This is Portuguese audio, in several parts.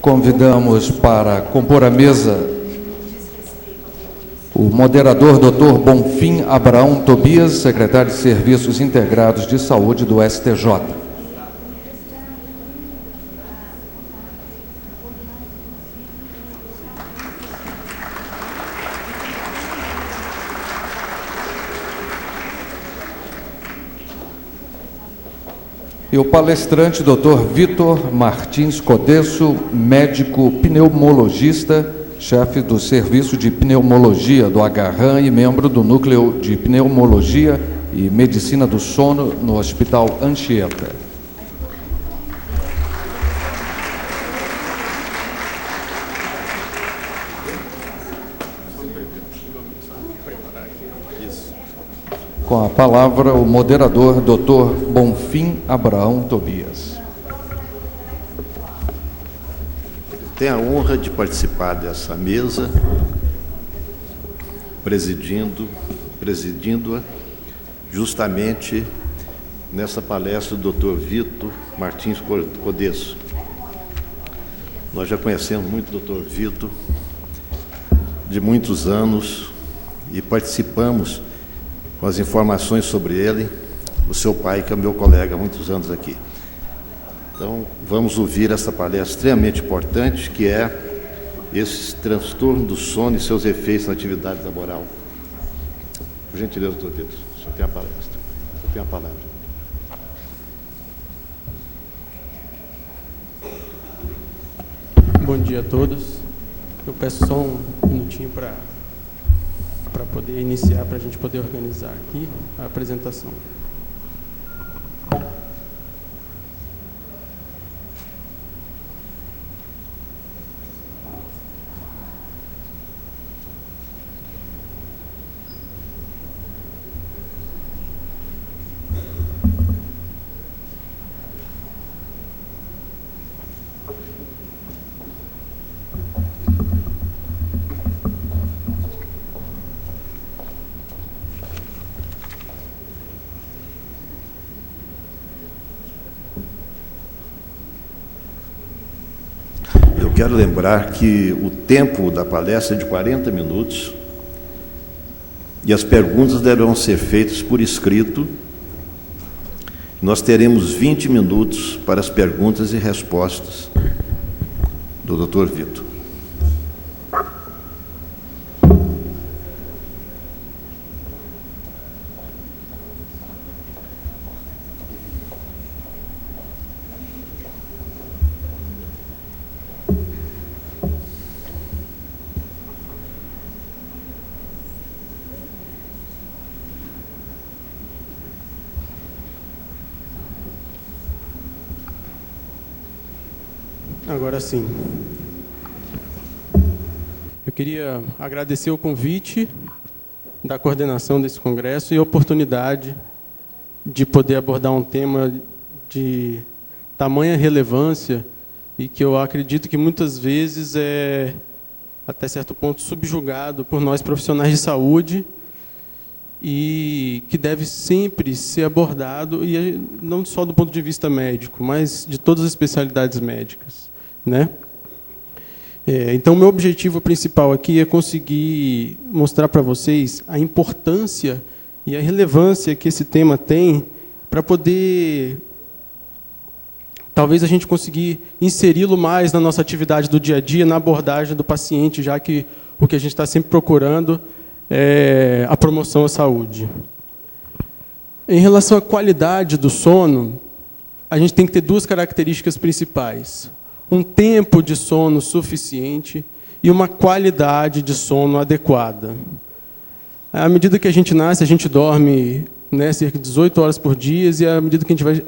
Convidamos para compor a mesa o moderador Dr. Bonfim Abraão Tobias, secretário de Serviços Integrados de Saúde do STJ. E o palestrante, Dr. Vitor Martins Codesso, médico pneumologista, chefe do Serviço de Pneumologia do Agarram e membro do Núcleo de Pneumologia e Medicina do Sono no Hospital Anchieta. Com a palavra, o moderador, Dr. Bonfim Abraão Tobias. Tenho a honra de participar dessa mesa, presidindo-a, justamente nessa palestra do Dr. Vitor Martins Codesso. Nós já conhecemos muito o Dr. Vitor de muitos anos e participamos com as informações sobre ele, o seu pai, que é meu colega há muitos anos aqui. Então, vamos ouvir essa palestra extremamente importante, que é esse transtorno do sono e seus efeitos na atividade laboral. Por gentileza, doutor Vitor, o senhor tem a palestra. O senhor tem a palavra. Bom dia a todos. Eu peço só um minutinho para poder iniciar, para a gente poder organizar aqui a apresentação. Quero lembrar que o tempo da palestra é de 40 minutos e as perguntas deverão ser feitas por escrito. Nós teremos 20 minutos para as perguntas e respostas do Dr. Vitor. Agora sim. Eu queria agradecer o convite da coordenação desse congresso e a oportunidade de poder abordar um tema de tamanha relevância e que eu acredito que muitas vezes é, até certo ponto, subjugado por nós profissionais de saúde e que deve sempre ser abordado, e não só do ponto de vista médico, mas de todas as especialidades médicas, né? Então, meu objetivo principal aqui é conseguir mostrar para vocês a importância e a relevância que esse tema tem para poder, talvez, a gente conseguir inseri-lo mais na nossa atividade do dia a dia, na abordagem do paciente, já que o que a gente está sempre procurando é a promoção à saúde. Em relação à qualidade do sono, a gente tem que ter duas características principais: um tempo de sono suficiente e uma qualidade de sono adequada. À medida que a gente nasce, a gente dorme, né, cerca de 18 horas por dia, e à medida que a gente vai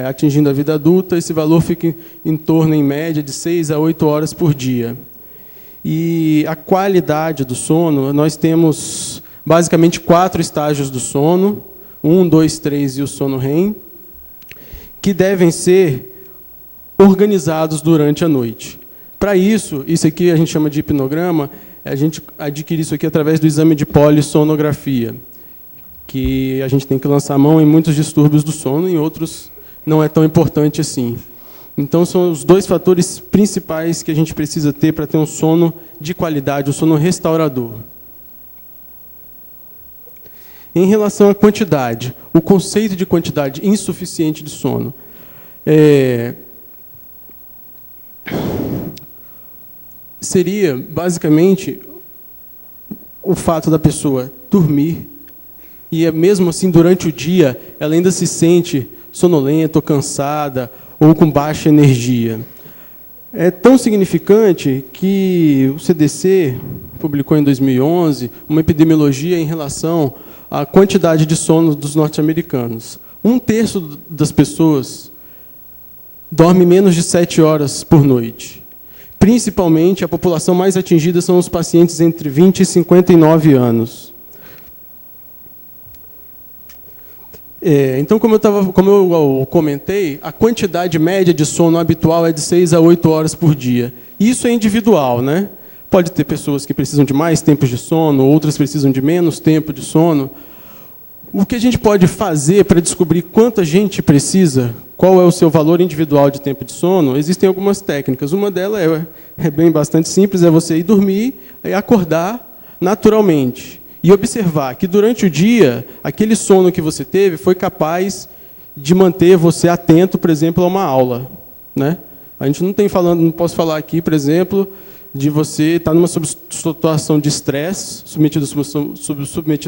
atingindo a vida adulta, esse valor fica em torno, em média, de 6 a 8 horas por dia. E a qualidade do sono, nós temos basicamente 4 estágios do sono: 1, 2, 3 e o sono REM, que devem ser organizados durante a noite. Para isso aqui a gente chama de hipnograma, a gente adquire isso aqui através do exame de polissonografia, que a gente tem que lançar a mão em muitos distúrbios do sono, em outros não é tão importante assim. Então, são os dois fatores principais que a gente precisa ter para ter um sono de qualidade, um sono restaurador. Em relação à quantidade, o conceito de quantidade insuficiente de sono. Seria, basicamente, o fato da pessoa dormir e, mesmo assim, durante o dia, ela ainda se sente sonolenta ou cansada ou com baixa energia. É tão significante que o CDC publicou em 2011 uma epidemiologia em relação à quantidade de sono dos norte-americanos. 1/3 das pessoas dorme menos de 7 horas por noite. Principalmente, a população mais atingida são os pacientes entre 20 e 59 anos. Então, como eu comentei, a quantidade média de sono habitual é de 6 a 8 horas por dia. Isso é individual, né? Pode ter pessoas que precisam de mais tempo de sono, outras precisam de menos tempo de sono. O que a gente pode fazer para descobrir quanto a gente precisa, qual é o seu valor individual de tempo de sono? Existem algumas técnicas. Uma delas é bastante simples, é você ir dormir e acordar naturalmente. E observar que, durante o dia, aquele sono que você teve foi capaz de manter você atento, por exemplo, a uma aula, né? A gente não posso falar aqui, por exemplo, de você estar numa situação de estresse, submetido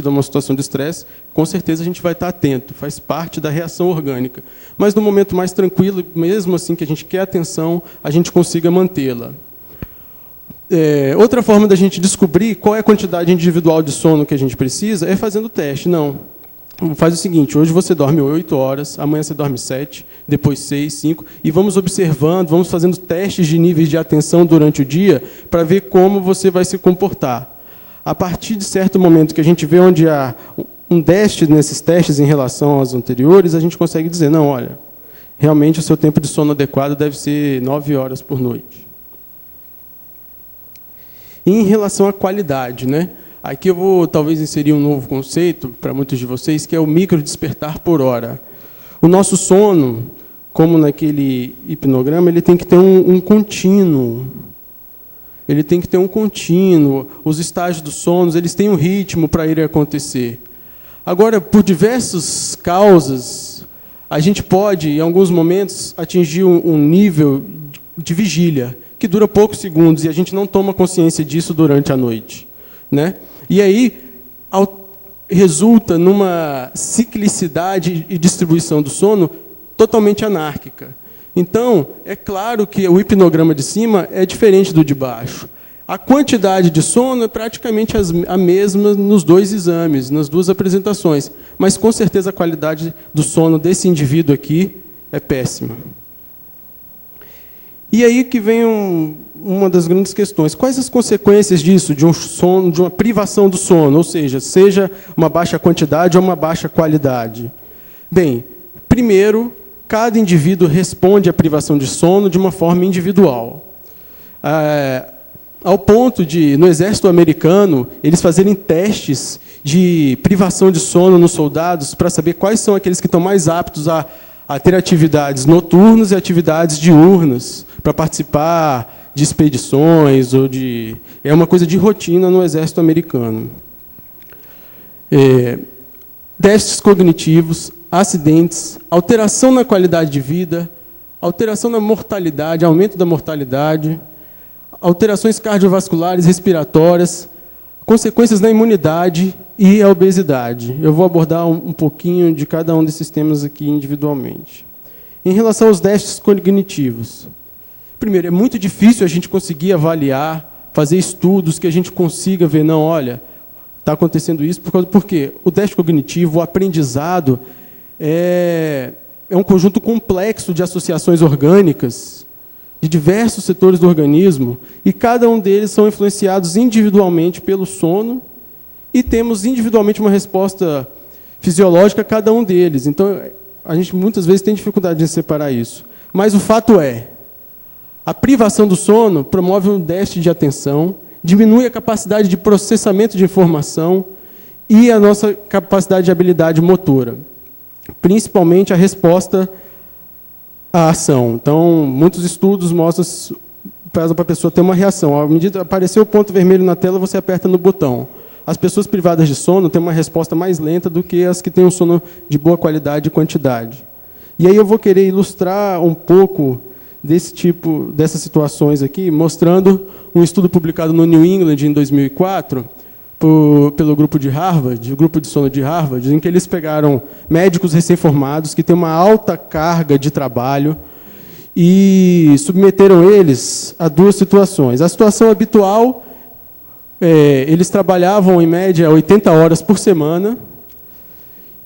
a uma situação de estresse, com certeza a gente vai estar atento, faz parte da reação orgânica. Mas, no momento mais tranquilo, mesmo assim que a gente quer atenção, a gente consiga mantê-la. Outra forma da gente descobrir qual é a quantidade individual de sono que a gente precisa é fazendo o teste. Não. Faz o seguinte, hoje você dorme 8 horas, amanhã você dorme 7, depois 6, 5, e vamos observando, vamos fazendo testes de níveis de atenção durante o dia para ver como você vai se comportar. A partir de certo momento que a gente vê onde há um déficit nesses testes em relação aos anteriores, a gente consegue dizer, não, olha, realmente o seu tempo de sono adequado deve ser 9 horas por noite. E em relação à qualidade, né? Aqui eu vou talvez inserir um novo conceito para muitos de vocês, que é o microdespertar por hora. O nosso sono, como naquele hipnograma, ele tem que ter um contínuo. Ele tem que ter um contínuo. Os estágios do sono, eles têm um ritmo para irem acontecer. Agora, por diversas causas, a gente pode, em alguns momentos, atingir um nível de vigília, que dura poucos segundos, e a gente não toma consciência disso durante a noite, né? E aí resulta numa ciclicidade e distribuição do sono totalmente anárquica. Então, é claro que o hipnograma de cima é diferente do de baixo. A quantidade de sono é praticamente a mesma nos dois exames, nas duas apresentações, mas com certeza a qualidade do sono desse indivíduo aqui é péssima. E aí que vem uma das grandes questões. Quais as consequências disso, de um sono, de uma privação do sono, ou seja uma baixa quantidade ou uma baixa qualidade? Bem, primeiro, cada indivíduo responde à privação de sono de uma forma individual. Ao ponto de, no exército americano, eles fazerem testes de privação de sono nos soldados para saber quais são aqueles que estão mais aptos a ter atividades noturnas e atividades diurnas, para participar de expedições ou de... É uma coisa de rotina no exército americano. Déficits cognitivos, acidentes, alteração na qualidade de vida, alteração na mortalidade, aumento da mortalidade, alterações cardiovasculares, respiratórias, consequências na imunidade e a obesidade. Eu vou abordar um pouquinho de cada um desses temas aqui individualmente. Em relação aos déficits cognitivos, primeiro, é muito difícil a gente conseguir avaliar, fazer estudos que a gente consiga ver, não, olha, está acontecendo isso por quê? O déficit cognitivo, o aprendizado, é um conjunto complexo de associações orgânicas, de diversos setores do organismo, e cada um deles são influenciados individualmente pelo sono, e temos individualmente uma resposta fisiológica a cada um deles. Então, a gente muitas vezes tem dificuldade em separar isso. Mas o fato é, a privação do sono promove um déficit de atenção, diminui a capacidade de processamento de informação e a nossa capacidade de habilidade motora. Principalmente a resposta a ação. Então, muitos estudos mostram para a pessoa ter uma reação. À medida que aparecer o ponto vermelho na tela, você aperta no botão. As pessoas privadas de sono têm uma resposta mais lenta do que as que têm um sono de boa qualidade e quantidade. E aí eu vou querer ilustrar um pouco dessas situações aqui, mostrando um estudo publicado no New England em 2004, pelo grupo de Harvard, o grupo de sono de Harvard, em que eles pegaram médicos recém-formados que têm uma alta carga de trabalho e submeteram eles a duas situações. A situação habitual, eles trabalhavam, em média, 80 horas por semana,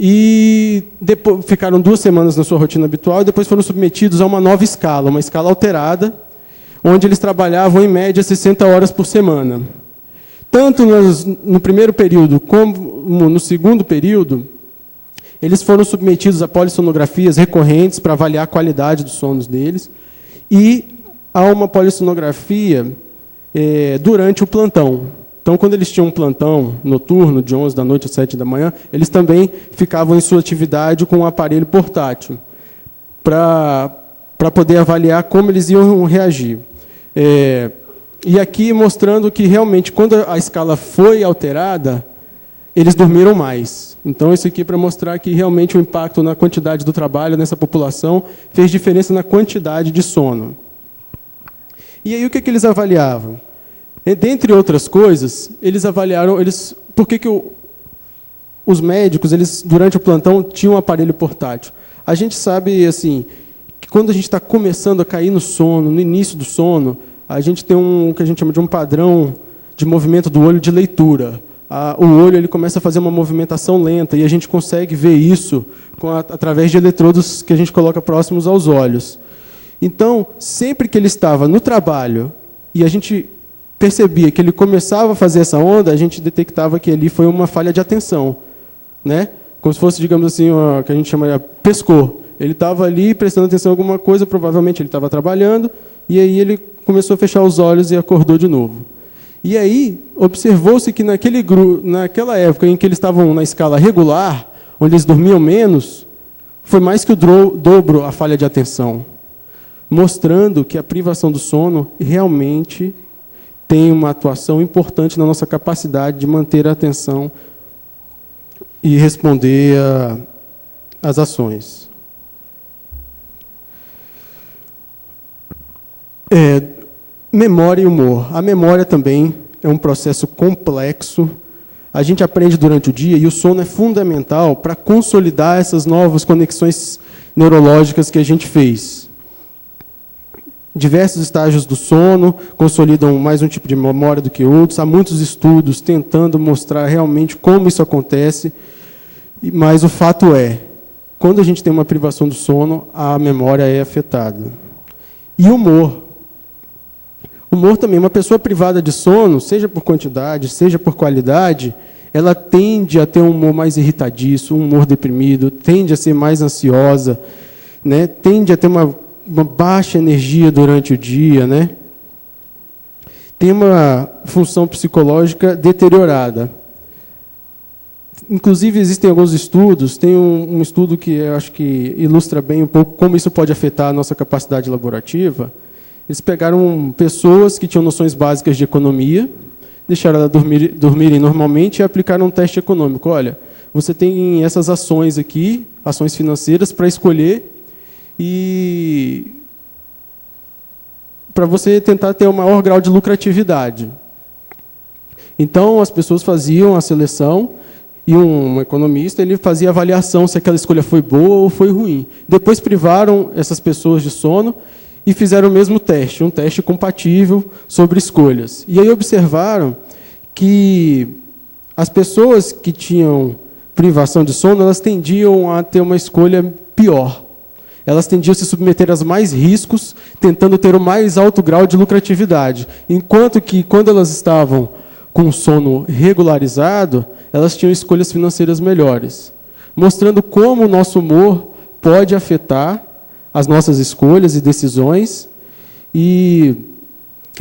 e depois, ficaram 2 semanas na sua rotina habitual, e depois foram submetidos a uma nova escala, uma escala alterada, onde eles trabalhavam, em média, 60 horas por semana. Tanto no primeiro período como no segundo período, eles foram submetidos a polissonografias recorrentes para avaliar a qualidade dos sonos deles, e a uma polissonografia durante o plantão. Então, quando eles tinham um plantão noturno, de 11 da noite às 7 da manhã, eles também ficavam em sua atividade com um aparelho portátil, para poder avaliar como eles iam reagir. E aqui mostrando que, realmente, quando a escala foi alterada, eles dormiram mais. Então, isso aqui é para mostrar que, realmente, o impacto na quantidade do trabalho nessa população fez diferença na quantidade de sono. E aí, o que eles avaliavam? Dentre outras coisas, eles avaliaram por que os médicos, durante o plantão, tinham um aparelho portátil. A gente sabe assim, que quando a gente está começando a cair no sono, no início do sono, a gente tem o que a gente chama de um padrão de movimento do olho de leitura. O olho ele começa a fazer uma movimentação lenta, e a gente consegue ver isso através de eletrodos que a gente coloca próximos aos olhos. Então, sempre que ele estava no trabalho, e a gente percebia que ele começava a fazer essa onda, a gente detectava que ali foi uma falha de atenção, né? Como se fosse, digamos assim, o que a gente chama de pescou. Ele estava ali prestando atenção em alguma coisa, provavelmente ele estava trabalhando, e aí ele começou a fechar os olhos e acordou de novo. E aí observou-se que naquela época em que eles estavam na escala regular, onde eles dormiam menos, foi mais que o dobro a falha de atenção, mostrando que a privação do sono realmente tem uma atuação importante na nossa capacidade de manter a atenção e responder às ações. Memória e humor. A memória também é um processo complexo. A gente aprende durante o dia, e o sono é fundamental para consolidar essas novas conexões neurológicas que a gente fez. Diversos estágios do sono consolidam mais um tipo de memória do que outros. Há muitos estudos tentando mostrar realmente como isso acontece, mas o fato é, quando a gente tem uma privação do sono, a memória é afetada. E o humor. Humor também, uma pessoa privada de sono, seja por quantidade, seja por qualidade, ela tende a ter um humor mais irritadiço, um humor deprimido, tende a ser mais ansiosa, né? Tende a ter uma baixa energia durante o dia, né? Tem uma função psicológica deteriorada. Inclusive, existem alguns estudos, tem um estudo que eu acho que ilustra bem um pouco como isso pode afetar a nossa capacidade laborativa. Eles pegaram pessoas que tinham noções básicas de economia, deixaram elas dormirem normalmente e aplicaram um teste econômico. Olha, você tem essas ações aqui, ações financeiras, para escolher, e para você tentar ter o maior grau de lucratividade. Então, as pessoas faziam a seleção, e um economista ele fazia a avaliação se aquela escolha foi boa ou foi ruim. Depois privaram essas pessoas de sono e fizeram o mesmo teste, um teste compatível sobre escolhas. E aí observaram que as pessoas que tinham privação de sono, elas tendiam a ter uma escolha pior. Elas tendiam a se submeter a mais riscos, tentando ter o mais alto grau de lucratividade. Enquanto que, quando elas estavam com o sono regularizado, elas tinham escolhas financeiras melhores. Mostrando como o nosso humor pode afetar as nossas escolhas e decisões, e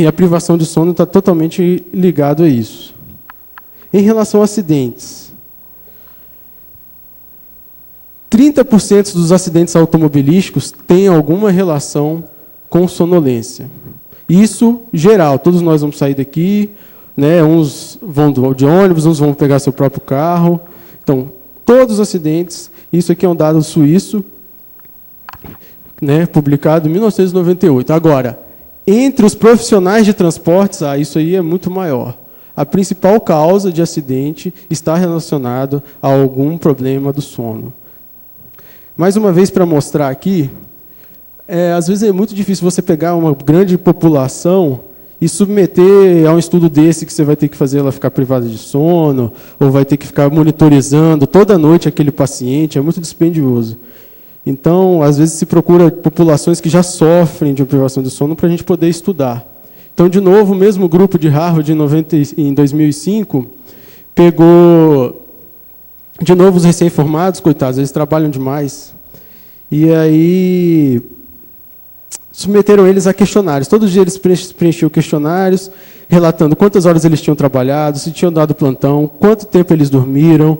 a privação de sono está totalmente ligado a isso. Em relação a acidentes, 30% dos acidentes automobilísticos têm alguma relação com sonolência. Isso geral, todos nós vamos sair daqui, né? Uns vão de ônibus, uns vão pegar seu próprio carro. Então, todos os acidentes, isso aqui é um dado suíço, né? Publicado em 1998. Agora, entre os profissionais de transportes, isso aí é muito maior. A principal causa de acidente está relacionada a algum problema do sono. Mais uma vez, para mostrar aqui, às vezes é muito difícil você pegar uma grande população e submeter a um estudo desse que você vai ter que fazer ela ficar privada de sono, ou vai ter que ficar monitorizando toda noite aquele paciente, é muito dispendioso. Então, às vezes se procura populações que já sofrem de privação de sono para a gente poder estudar. Então, de novo, o mesmo grupo de Harvard em 2005 pegou, de novo, os recém-formados, coitados, eles trabalham demais. E aí submeteram eles a questionários. Todos os dias eles preenchiam questionários, relatando quantas horas eles tinham trabalhado, se tinham dado plantão, quanto tempo eles dormiram,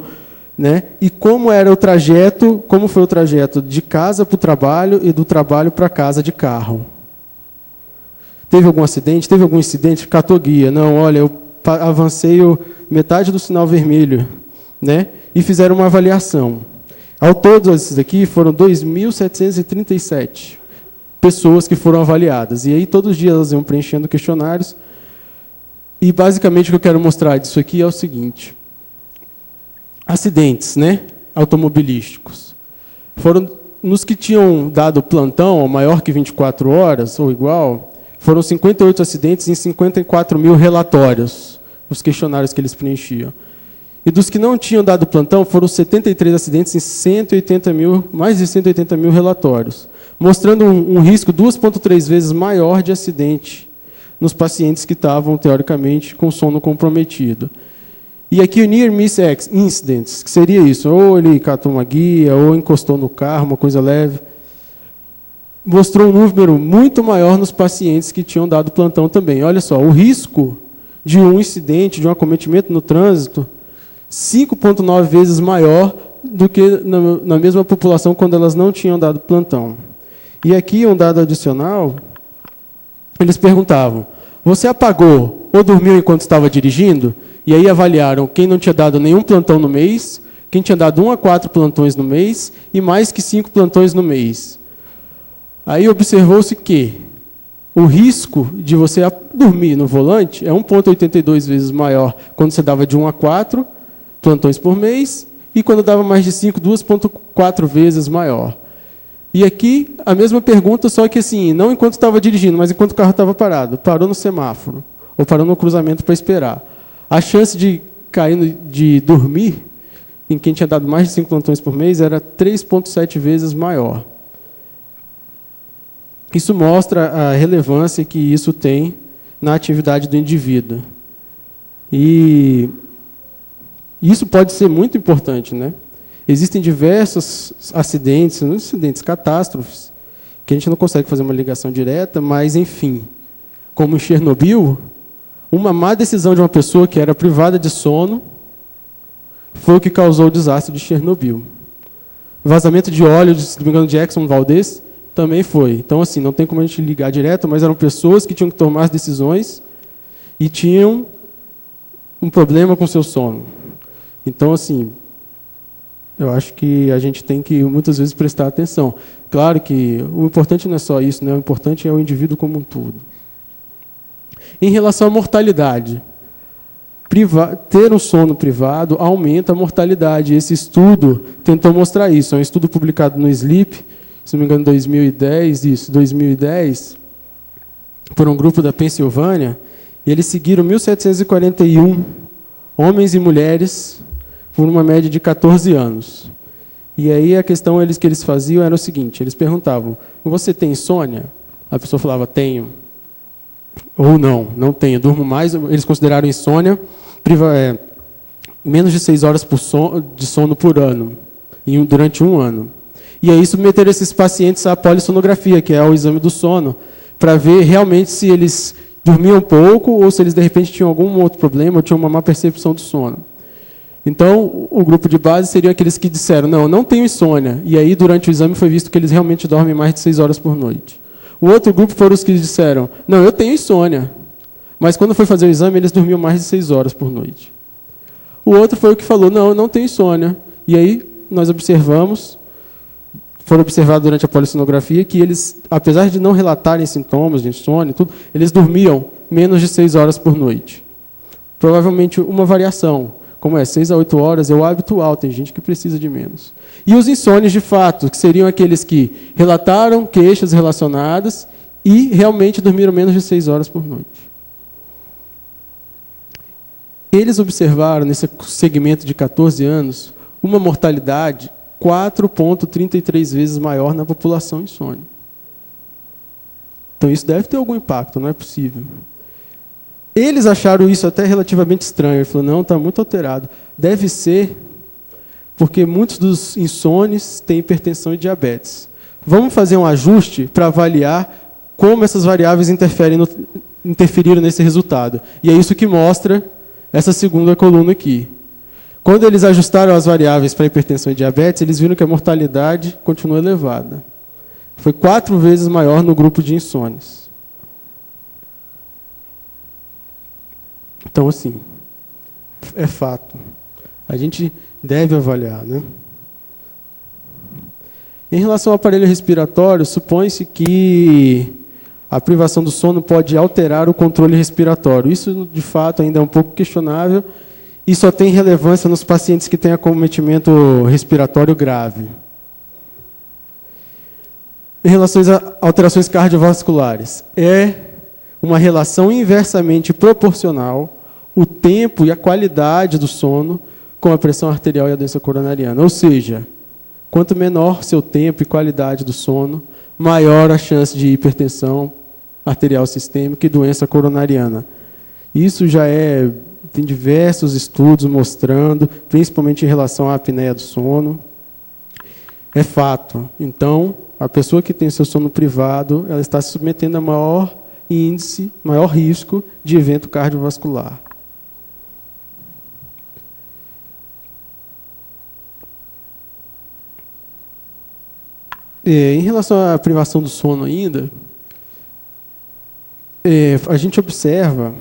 né? E como era o trajeto, como foi o trajeto de casa para o trabalho e do trabalho para casa de carro. Teve algum acidente? Teve algum incidente? Catou guia. Não, olha, eu avancei metade do sinal vermelho, né? E fizeram uma avaliação. Ao todo, esses aqui foram 2.737 pessoas que foram avaliadas. E aí, todos os dias, elas iam preenchendo questionários. E, basicamente, o que eu quero mostrar disso aqui é o seguinte. Acidentes, né? Automobilísticos. Foram, nos que tinham dado plantão, maior que 24 horas, ou igual, foram 58 acidentes em 54 mil relatórios, os questionários que eles preenchiam. E dos que não tinham dado plantão, foram 73 acidentes em 180 mil, mais de 180 mil relatórios, mostrando um risco 2,3 vezes maior de acidente nos pacientes que estavam, teoricamente, com sono comprometido. E aqui o Near Miss Incidents, que seria isso, ou ele catou uma guia, ou encostou no carro, uma coisa leve, mostrou um número muito maior nos pacientes que tinham dado plantão também. Olha só, o risco de um incidente, de um acometimento no trânsito, 5,9 vezes maior do que na mesma população quando elas não tinham dado plantão. E aqui um dado adicional, eles perguntavam, você apagou ou dormiu enquanto estava dirigindo? E aí avaliaram quem não tinha dado nenhum plantão no mês, quem tinha dado 1 a 4 plantões no mês e mais que 5 plantões no mês. Aí observou-se que o risco de você dormir no volante é 1,82 vezes maior quando você dava de 1 a 4 plantões por mês, e quando dava mais de 5, 2,4 vezes maior. E aqui, a mesma pergunta, só que assim, não enquanto estava dirigindo, mas enquanto o carro estava parado. Parou no semáforo, ou parou no cruzamento para esperar. A chance de cair, de dormir, em quem tinha dado mais de 5 plantões por mês, era 3,7 vezes maior. Isso mostra a relevância que isso tem na atividade do indivíduo. E isso pode ser muito importante, né? Existem diversos acidentes, não acidentes, catástrofes, que a gente não consegue fazer uma ligação direta, mas, enfim, como em Chernobyl, uma má decisão de uma pessoa que era privada de sono foi o que causou o desastre de Chernobyl. Vazamento de óleo, se não me engano, de Exxon Valdez, também foi. Então, assim, não tem como a gente ligar direto, mas eram pessoas que tinham que tomar as decisões e tinham um problema com seu sono. Então, assim, eu acho que a gente tem que, muitas vezes, prestar atenção. Claro que o importante não é só isso, né? O importante é o indivíduo como um todo. Em relação à mortalidade, ter um sono privado aumenta a mortalidade. Esse estudo tentou mostrar isso. É um estudo publicado no Sleep, se não me engano, 2010, por um grupo da Pensilvânia, e eles seguiram 1.741 homens e mulheres por uma média de 14 anos. E aí a questão que eles faziam era o seguinte, eles perguntavam, você tem insônia? A pessoa falava, tenho. Ou não tenho, durmo mais. Eles consideraram insônia menos de 6 horas de sono por ano, durante um ano. E aí submeteram esses pacientes à polissonografia, que é o exame do sono, para ver realmente se eles dormiam pouco ou se eles, de repente, tinham algum outro problema ou tinham uma má percepção do sono. Então, o grupo de base seriam aqueles que disseram, não tenho insônia. E aí, durante o exame, foi visto que eles realmente dormem mais de 6 horas por noite. O outro grupo foram os que disseram, não, eu tenho insônia. Mas quando foi fazer o exame, eles dormiam mais de 6 horas por noite. O outro foi o que falou, não, eu não tenho insônia. E aí, nós foram observados durante a polissonografia que eles, apesar de não relatarem sintomas de insônia, eles dormiam menos de 6 horas por noite. Provavelmente uma variação. Como 6 a 8 horas é o habitual, tem gente que precisa de menos. E os insônios, de fato, que seriam aqueles que relataram queixas relacionadas e realmente dormiram menos de 6 horas por noite. Eles observaram, nesse segmento de 14 anos, uma mortalidade 4,33 vezes maior na população insônia. Então, isso deve ter algum impacto, não é possível. Eles acharam isso até relativamente estranho. Ele falou, não, está muito alterado. Deve ser porque muitos dos insones têm hipertensão e diabetes. Vamos fazer um ajuste para avaliar como essas variáveis interferiram nesse resultado. E é isso que mostra essa segunda coluna aqui. Quando eles ajustaram as variáveis para hipertensão e diabetes, eles viram que a mortalidade continua elevada. Foi 4 vezes maior no grupo de insones. Então, assim, é fato. A gente deve avaliar, né? Em relação ao aparelho respiratório, supõe-se que a privação do sono pode alterar o controle respiratório. Isso, de fato, ainda é um pouco questionável e só tem relevância nos pacientes que têm acometimento respiratório grave. Em relação a alterações cardiovasculares, é uma relação inversamente proporcional o tempo e a qualidade do sono com a pressão arterial e a doença coronariana. Ou seja, quanto menor seu tempo e qualidade do sono, maior a chance de hipertensão arterial sistêmica e doença coronariana. Isso já tem diversos estudos mostrando, principalmente em relação à apneia do sono. É fato. Então, a pessoa que tem seu sono privado, ela está se submetendo a maior índice, maior risco de evento cardiovascular. Em relação à privação do sono ainda, a gente observa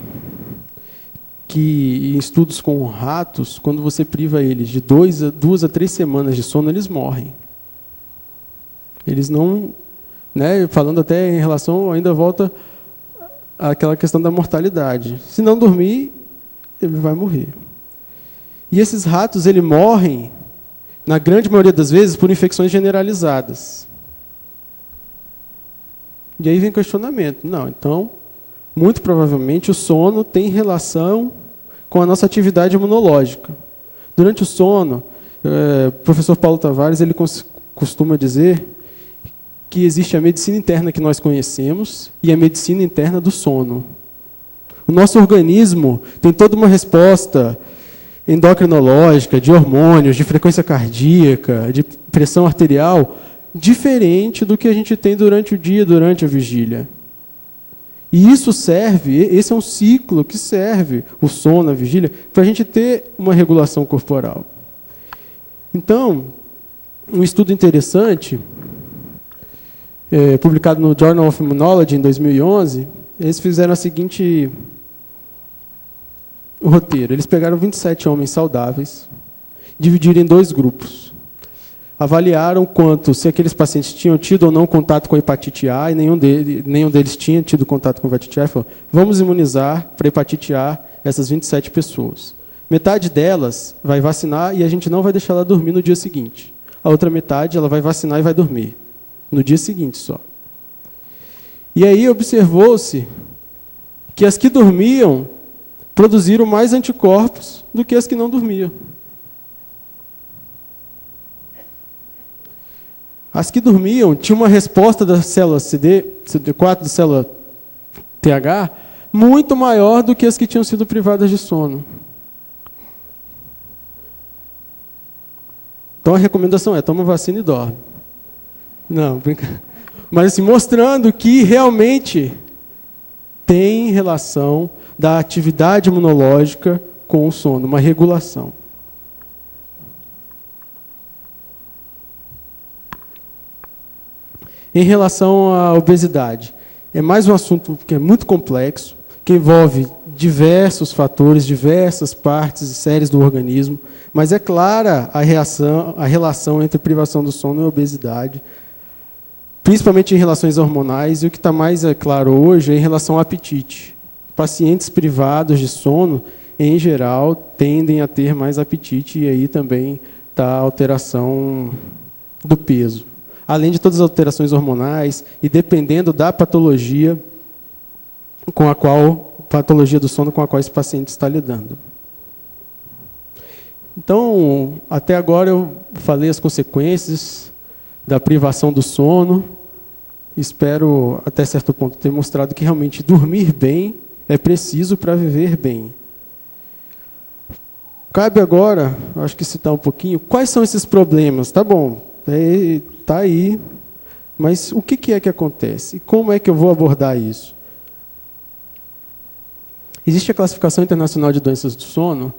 que em estudos com ratos, quando você priva eles de 2 a 3 semanas de sono, eles morrem. Eles não, né, falando até em relação, ainda volta àquela questão da mortalidade. Se não dormir, ele vai morrer. E esses ratos, eles morrem, na grande maioria das vezes, por infecções generalizadas. E aí vem o questionamento. Não, então, muito provavelmente o sono tem relação com a nossa atividade imunológica. Durante o sono, o professor Paulo Tavares ele costuma dizer que existe a medicina interna que nós conhecemos e a medicina interna do sono. O nosso organismo tem toda uma resposta endocrinológica, de hormônios, de frequência cardíaca, de pressão arterial, diferente do que a gente tem durante o dia, durante a vigília. E isso serve, esse é um ciclo que serve, o sono, a vigília, para a gente ter uma regulação corporal. Então, um estudo interessante, publicado no Journal of Immunology em 2011, eles fizeram o seguinte roteiro. Eles pegaram 27 homens saudáveis, dividiram em 2 grupos. Avaliaram se aqueles pacientes tinham tido ou não contato com a hepatite A, e nenhum deles tinha tido contato com a hepatite A, e falou, vamos imunizar para hepatite A essas 27 pessoas. Metade delas vai vacinar e a gente não vai deixar ela dormir no dia seguinte. A outra metade ela vai vacinar e vai dormir. No dia seguinte só. E aí observou-se que as que dormiam produziram mais anticorpos do que as que não dormiam. As que dormiam tinham uma resposta da célula CD4, da célula TH, muito maior do que as que tinham sido privadas de sono. Então a recomendação é, toma vacina e dorme. Não, brincadeira. Mas assim, mostrando que realmente tem relação da atividade imunológica com o sono, uma regulação. Em relação à obesidade, é mais um assunto que é muito complexo, que envolve diversos fatores, diversas partes e séries do organismo, mas é clara a relação entre privação do sono e obesidade, principalmente em relações hormonais, e o que está mais claro hoje é em relação ao apetite. Pacientes privados de sono, em geral, tendem a ter mais apetite, e aí também está a alteração do peso. Além de todas as alterações hormonais, e dependendo da patologia do sono com a qual esse paciente está lidando. Então, até agora eu falei as consequências da privação do sono. Espero, até certo ponto, ter mostrado que realmente dormir bem é preciso para viver bem. Cabe agora, acho que citar um pouquinho, quais são esses problemas? Tá bom, está aí, mas o que é que acontece? E como é que eu vou abordar isso? Existe a Classificação Internacional de Doenças do Sono,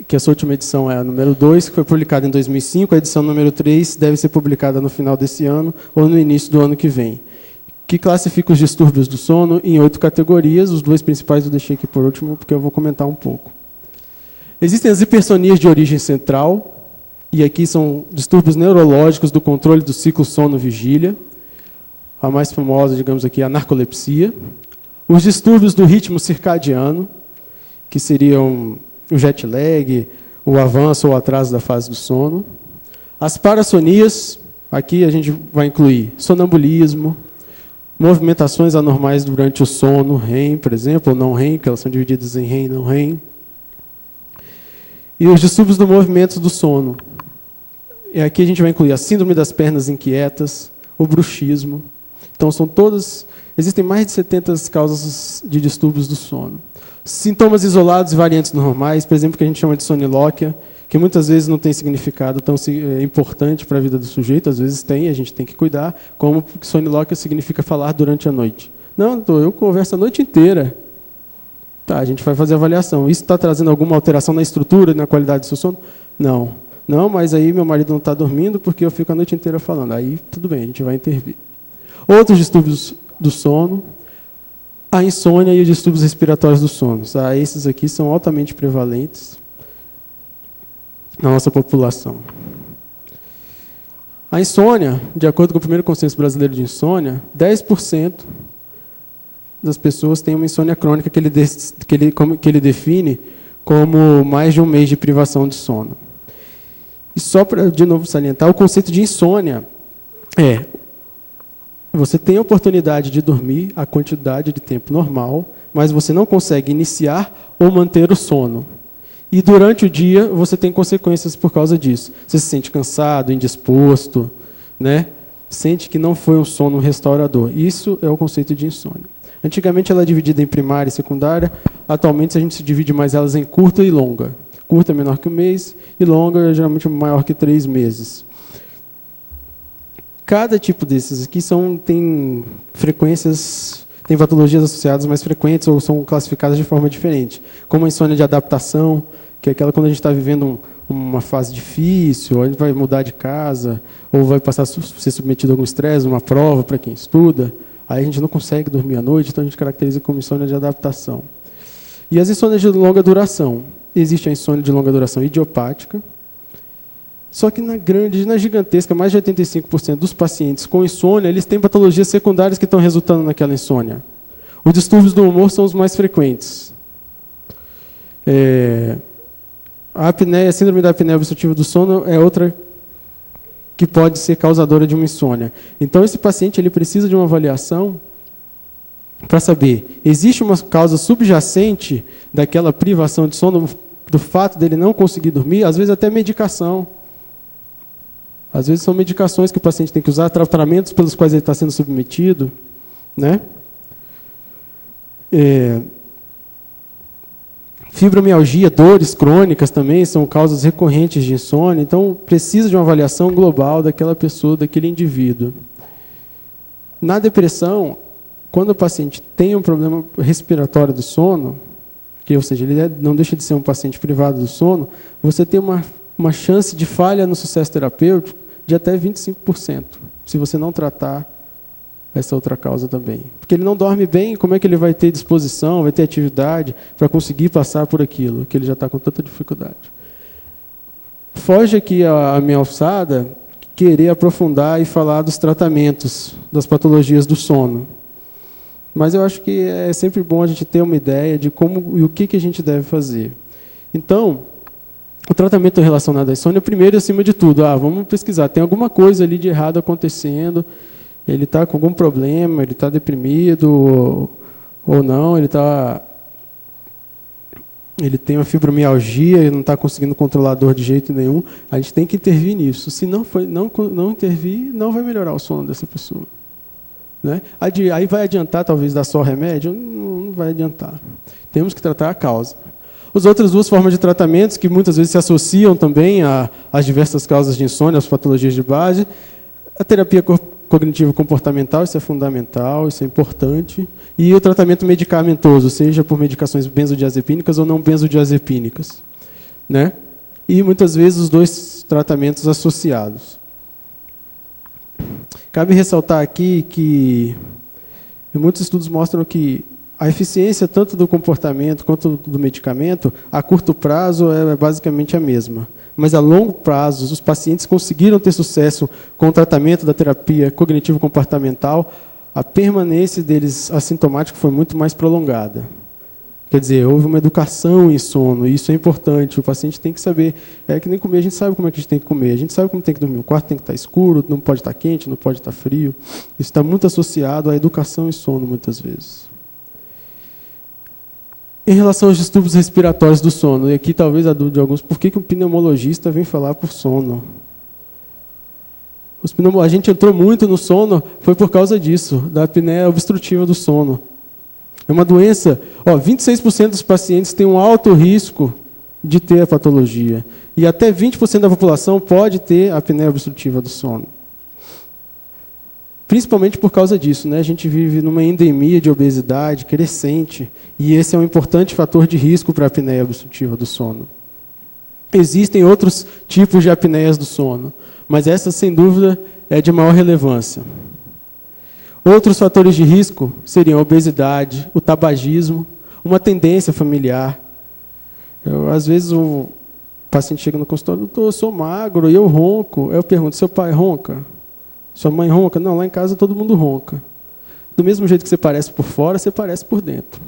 que a sua última edição é a número 2, que foi publicada em 2005, a edição número 3 deve ser publicada no final desse ano ou no início do ano que vem, que classifica os distúrbios do sono em 8 categorias. Os 2 principais eu deixei aqui por último, porque eu vou comentar um pouco. Existem as hipersonias de origem central, e aqui são distúrbios neurológicos do controle do ciclo sono-vigília. A mais famosa, digamos aqui, é a narcolepsia. Os distúrbios do ritmo circadiano, que seriam o jet lag, o avanço ou atraso da fase do sono. As parassonias, aqui a gente vai incluir sonambulismo, movimentações anormais durante o sono, REM, por exemplo, ou não REM, que elas são divididas em REM e não REM. E os distúrbios do movimento do sono. E aqui a gente vai incluir a síndrome das pernas inquietas, o bruxismo. Então, são todas... Existem mais de 70 causas de distúrbios do sono. Sintomas isolados e variantes normais, por exemplo, que a gente chama de sonilóquia, que muitas vezes não tem significado tão importante para a vida do sujeito, às vezes tem, a gente tem que cuidar, como sonilóquia significa falar durante a noite. Não, doutor, eu converso a noite inteira. Tá, a gente vai fazer a avaliação. Isso está trazendo alguma alteração na estrutura e na qualidade do seu sono? Não. Não, mas aí meu marido não está dormindo porque eu fico a noite inteira falando. Aí, tudo bem, a gente vai intervir. Outros distúrbios do sono, a insônia e os distúrbios respiratórios do sono. Esses aqui são altamente prevalentes na nossa população. A insônia, de acordo com o primeiro consenso brasileiro de insônia, 10% das pessoas têm uma insônia crônica que ele define como mais de um mês de privação de sono. E só para, de novo, salientar, o conceito de insônia é: você tem a oportunidade de dormir a quantidade de tempo normal, mas você não consegue iniciar ou manter o sono. E durante o dia você tem consequências por causa disso. Você se sente cansado, indisposto, né? Sente que não foi um sono restaurador. Isso é o conceito de insônia. Antigamente ela é dividida em primária e secundária. Atualmente a gente se divide mais elas em curta e longa. Curta é menor que um mês e longa é geralmente maior que 3 meses. Cada tipo desses aqui tem frequências, tem patologias associadas mais frequentes ou são classificadas de forma diferente. Como a insônia de adaptação, que é aquela quando a gente está vivendo uma fase difícil, ou a gente vai mudar de casa, ou vai passar a ser submetido a algum estresse, uma prova para quem estuda, aí a gente não consegue dormir à noite, então a gente caracteriza como insônia de adaptação. E as insônias de longa duração. Existe a insônia de longa duração idiopática, só que na gigantesca, mais de 85% dos pacientes com insônia, eles têm patologias secundárias que estão resultando naquela insônia. Os distúrbios do humor são os mais frequentes. A apneia, a síndrome da apneia obstrutiva do sono é outra que pode ser causadora de uma insônia. Então, esse paciente ele precisa de uma avaliação para saber, existe uma causa subjacente daquela privação de sono, do fato dele não conseguir dormir, às vezes até medicação. Às vezes são medicações que o paciente tem que usar, tratamentos pelos quais ele está sendo submetido, né? Fibromialgia, dores crônicas também são causas recorrentes de insônia. Então, precisa de uma avaliação global daquela pessoa, daquele indivíduo. Na depressão, quando o paciente tem um problema respiratório do sono, ou seja, ele não deixa de ser um paciente privado do sono, você tem uma chance de falha no sucesso terapêutico de até 25%, se você não tratar essa outra causa também. Porque ele não dorme bem, como é que ele vai ter disposição, vai ter atividade para conseguir passar por aquilo, que ele já está com tanta dificuldade. Foge aqui a minha alçada querer aprofundar e falar dos tratamentos, das patologias do sono. Mas eu acho que é sempre bom a gente ter uma ideia de como e o que a gente deve fazer. Então, o tratamento relacionado à insônia, primeiro, acima de tudo, vamos pesquisar, tem alguma coisa ali de errado acontecendo, ele está com algum problema, ele está deprimido ou não, ele tem uma fibromialgia, ele não está conseguindo controlar a dor de jeito nenhum, a gente tem que intervir nisso. Se não intervir, não vai melhorar o sono dessa pessoa. Né? Aí vai adiantar, talvez, dar só remédio? Não vai adiantar. Temos que tratar a causa. As outras duas formas de tratamentos, que muitas vezes se associam também às diversas causas de insônia, às patologias de base, a terapia cognitivo-comportamental, isso é fundamental, isso é importante, e o tratamento medicamentoso, seja por medicações benzodiazepínicas ou não benzodiazepínicas. Né? E, muitas vezes, os dois tratamentos associados. Cabe ressaltar aqui que muitos estudos mostram que a eficiência tanto do comportamento quanto do medicamento, a curto prazo, é basicamente a mesma. Mas a longo prazo, os pacientes conseguiram ter sucesso com o tratamento da terapia cognitivo-comportamental, a permanência deles assintomática foi muito mais prolongada. Quer dizer, houve uma educação em sono, e isso é importante. O paciente tem que saber, é que nem comer, a gente sabe como é que a gente tem que comer, a gente sabe como tem que dormir. O quarto tem que estar escuro, não pode estar quente, não pode estar frio. Isso está muito associado à educação em sono, muitas vezes. Em relação aos distúrbios respiratórios do sono, e aqui talvez a dúvida de alguns, por que um pneumologista vem falar por sono? A gente entrou muito no sono, foi por causa disso, da apneia obstrutiva do sono. É uma doença, 26% dos pacientes têm um alto risco de ter a patologia. E até 20% da população pode ter a apneia obstrutiva do sono. Principalmente por causa disso, né? A gente vive numa endemia de obesidade crescente, e esse é um importante fator de risco para a apneia obstrutiva do sono. Existem outros tipos de apneias do sono, mas essa, sem dúvida, é de maior relevância. Outros fatores de risco seriam a obesidade, o tabagismo, uma tendência familiar. Às vezes o paciente chega no consultório, doutor, eu sou magro e eu ronco. Eu pergunto, seu pai ronca? Sua mãe ronca? Não, lá em casa todo mundo ronca. Do mesmo jeito que você parece por fora, você parece por dentro.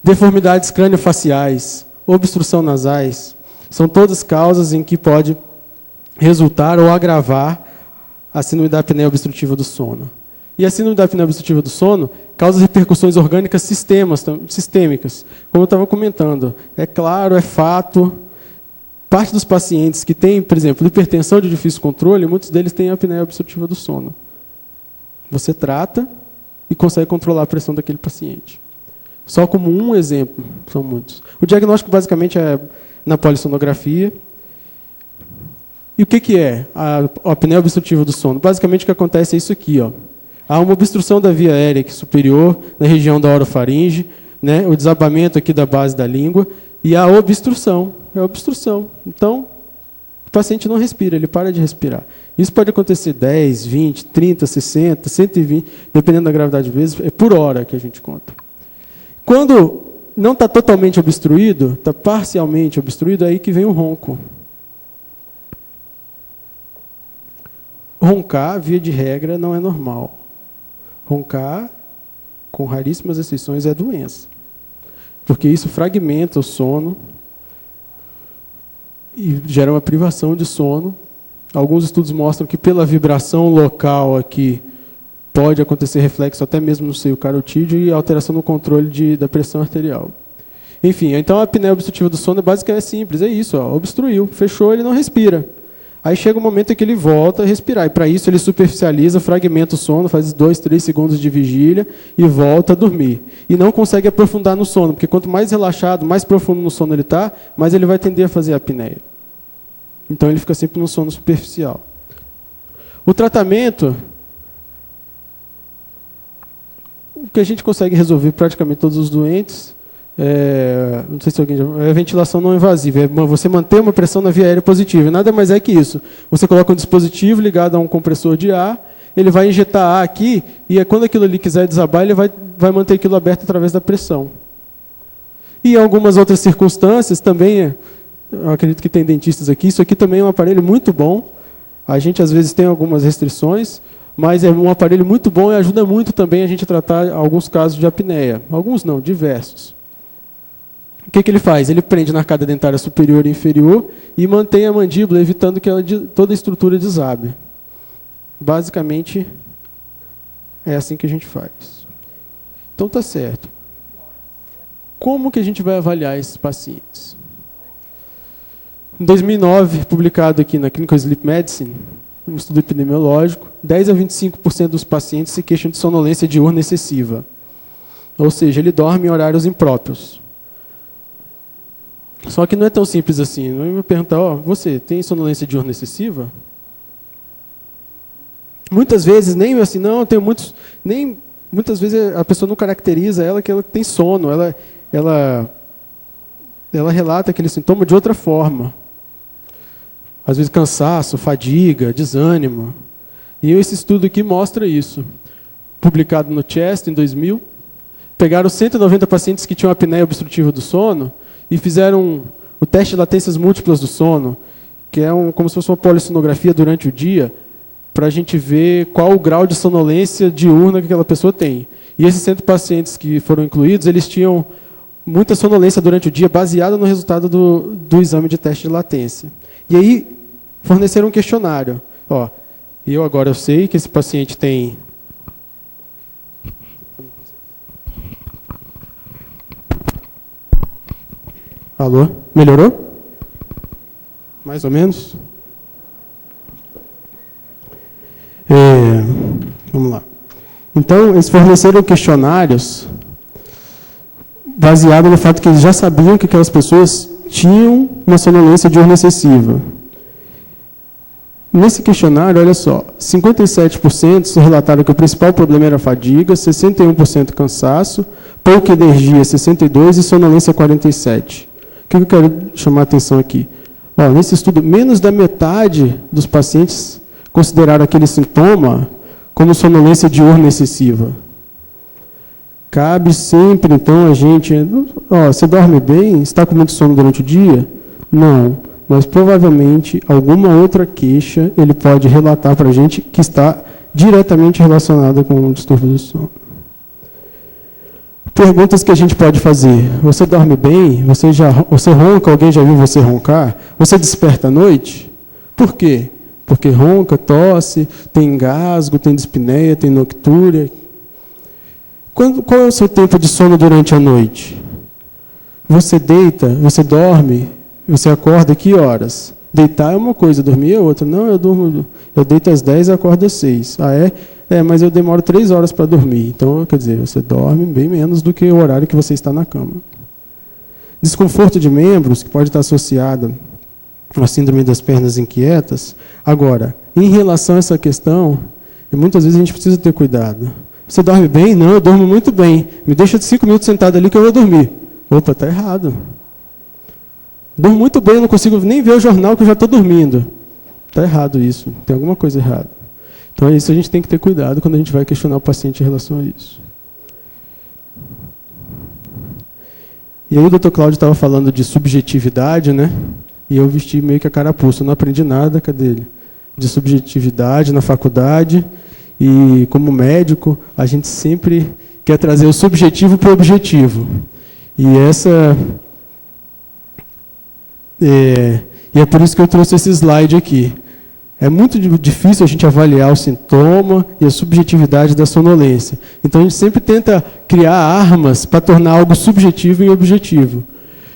Deformidades crâniofaciais, obstrução nasais, são todas causas em que pode resultar ou agravar a síndrome da apneia obstrutiva do sono. E a síndrome da apneia obstrutiva do sono causa repercussões orgânicas sistêmicas, como eu estava comentando. É claro, é fato. Parte dos pacientes que têm, por exemplo, hipertensão de difícil controle, muitos deles têm apneia obstrutiva do sono. Você trata e consegue controlar a pressão daquele paciente. Só como um exemplo, são muitos. O diagnóstico basicamente é na polissonografia. E o que é a apneia obstrutiva do sono? Basicamente o que acontece é isso aqui. Há uma obstrução da via aérea superior, na região da orofaringe, né? O desabamento aqui da base da língua, e a obstrução. É a obstrução. Então, o paciente não respira, ele para de respirar. Isso pode acontecer 10, 20, 30, 60, 120, dependendo da gravidade de vezes, é por hora que a gente conta. Quando não está totalmente obstruído, está parcialmente obstruído, é aí que vem o ronco. Roncar, via de regra, não é normal. Roncar, com raríssimas exceções, é doença. Porque isso fragmenta o sono e gera uma privação de sono. Alguns estudos mostram que pela vibração local aqui pode acontecer reflexo até mesmo no seio carotídeo e alteração no controle da pressão arterial. Enfim, então a apneia obstrutiva do sono basicamente é simples, é isso, obstruiu, fechou, ele não respira. Aí chega um momento em que ele volta a respirar, e para isso ele superficializa, fragmenta o sono, faz 2, 3 segundos de vigília e volta a dormir. E não consegue aprofundar no sono, porque quanto mais relaxado, mais profundo no sono ele está, mais ele vai tender a fazer a apneia. Então ele fica sempre no sono superficial. O tratamento, o que a gente consegue resolver praticamente todos os doentes, não sei se alguém já... É a ventilação não invasiva, é você manter uma pressão na via aérea positiva, nada mais é que isso. Você coloca um dispositivo ligado a um compressor de ar ele vai injetar ar aqui, e quando aquilo ali quiser desabar, ele vai manter aquilo aberto através da pressão. E em algumas outras circunstâncias também, eu acredito que tem dentistas aqui, isso aqui também é um aparelho muito bom. A gente às vezes tem algumas restrições, mas é um aparelho muito bom e ajuda muito também a gente a tratar alguns casos de apneia. Alguns não, diversos. O que ele faz? Ele prende na arcada dentária superior e inferior e mantém a mandíbula, evitando que toda a estrutura desabe. Basicamente, é assim que a gente faz. Então tá certo. Como que a gente vai avaliar esses pacientes? Em 2009, publicado aqui na Clinical Sleep Medicine, um estudo epidemiológico, 10 a 25% dos pacientes se queixam de sonolência diurna excessiva. Ou seja, ele dorme em horários impróprios. Só que não é tão simples assim. Não é me perguntar, você tem sonolência diurna excessiva? Muitas vezes, nem assim, não, tenho muitos... Muitas vezes a pessoa não caracteriza ela que ela tem sono. Ela relata aquele sintoma de outra forma. Às vezes cansaço, fadiga, desânimo. E esse estudo aqui mostra isso. Publicado no Chest em 2000. Pegaram 190 pacientes que tinham apneia obstrutiva do sono e fizeram o teste de latências múltiplas do sono, que é como se fosse uma polissonografia durante o dia, para a gente ver qual o grau de sonolência diurna que aquela pessoa tem. E esses 100 pacientes que foram incluídos, eles tinham muita sonolência durante o dia, baseada no resultado do exame de teste de latência. E aí, forneceram um questionário. Eu sei que esse paciente tem... Alô? Melhorou? Mais ou menos? Vamos lá. Então, eles forneceram questionários baseado no fato que eles já sabiam que aquelas pessoas tinham uma sonolência diurna excessiva. Nesse questionário, olha só, 57% relataram que o principal problema era a fadiga, 61% cansaço, pouca energia, 62% e sonolência, 47%. O que eu quero chamar a atenção aqui? Nesse estudo, menos da metade dos pacientes consideraram aquele sintoma como sonolência diurna excessiva. Cabe sempre, então, a gente... você dorme bem? Está com muito sono durante o dia? Não. Mas, provavelmente, alguma outra queixa ele pode relatar para a gente que está diretamente relacionada com o distúrbio do sono. Perguntas que a gente pode fazer. Você dorme bem? Você ronca? Alguém já viu você roncar? Você desperta à noite? Por quê? Porque ronca, tosse, tem engasgo, tem dispneia, tem noctúria. Qual é o seu tempo de sono durante a noite? Você deita, você dorme, você acorda que horas? Deitar é uma coisa, dormir é outra. Não, eu deito às 10 e acordo às 6. Mas eu demoro 3 horas para dormir. Então, quer dizer, você dorme bem menos do que o horário que você está na cama. Desconforto de membros, que pode estar associado à síndrome das pernas inquietas. Agora, em relação a essa questão, muitas vezes a gente precisa ter cuidado. Você dorme bem? Não, eu durmo muito bem. Me deixa 5 minutos sentado ali que eu vou dormir. Opa, está errado. Durmo muito bem, eu não consigo nem ver o jornal que eu já estou dormindo. Está errado isso, tem alguma coisa errada. Então, é isso, a gente tem que ter cuidado quando a gente vai questionar o paciente em relação a isso. E aí o Dr. Cláudio estava falando de subjetividade, né? E eu vesti meio que a carapuça. Eu não aprendi nada, cadê ele? De subjetividade na faculdade. E como médico, a gente sempre quer trazer o subjetivo para o objetivo. E é por isso que eu trouxe esse slide aqui. É muito difícil a gente avaliar o sintoma e a subjetividade da sonolência. Então, a gente sempre tenta criar armas para tornar algo subjetivo em objetivo.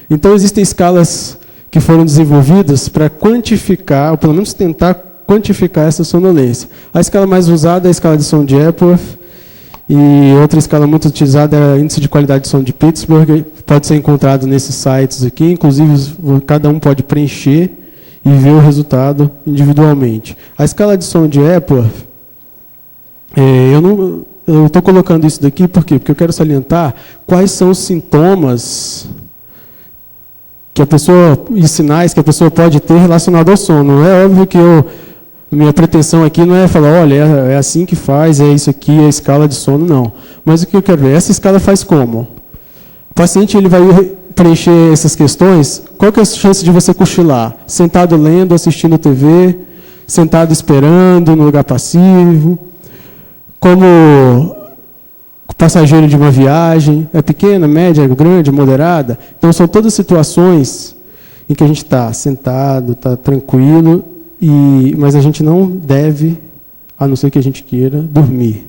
Então, existem escalas que foram desenvolvidas para quantificar, ou pelo menos tentar quantificar essa sonolência. A escala mais usada é a escala de sono de Epworth, e outra escala muito utilizada é o índice de qualidade de sono de Pittsburgh, pode ser encontrado nesses sites aqui, inclusive cada um pode preencher e ver o resultado individualmente. A escala de sono de Epworth, eu estou colocando isso daqui por quê? Porque eu quero salientar quais são os sintomas e sinais que a pessoa pode ter relacionado ao sono. É óbvio que minha pretensão aqui não é falar, olha, é assim que faz, é isso aqui, é a escala de sono, não. Mas o que eu quero ver? Essa escala faz como? O paciente ele vai preencher essas questões, qual que é a chance de você cochilar? Sentado lendo, assistindo TV, sentado esperando, no lugar passivo, como passageiro de uma viagem, é pequena, média, grande, moderada? Então, são todas situações em que a gente está sentado, está tranquilo, mas a gente não deve, a não ser que a gente queira, dormir.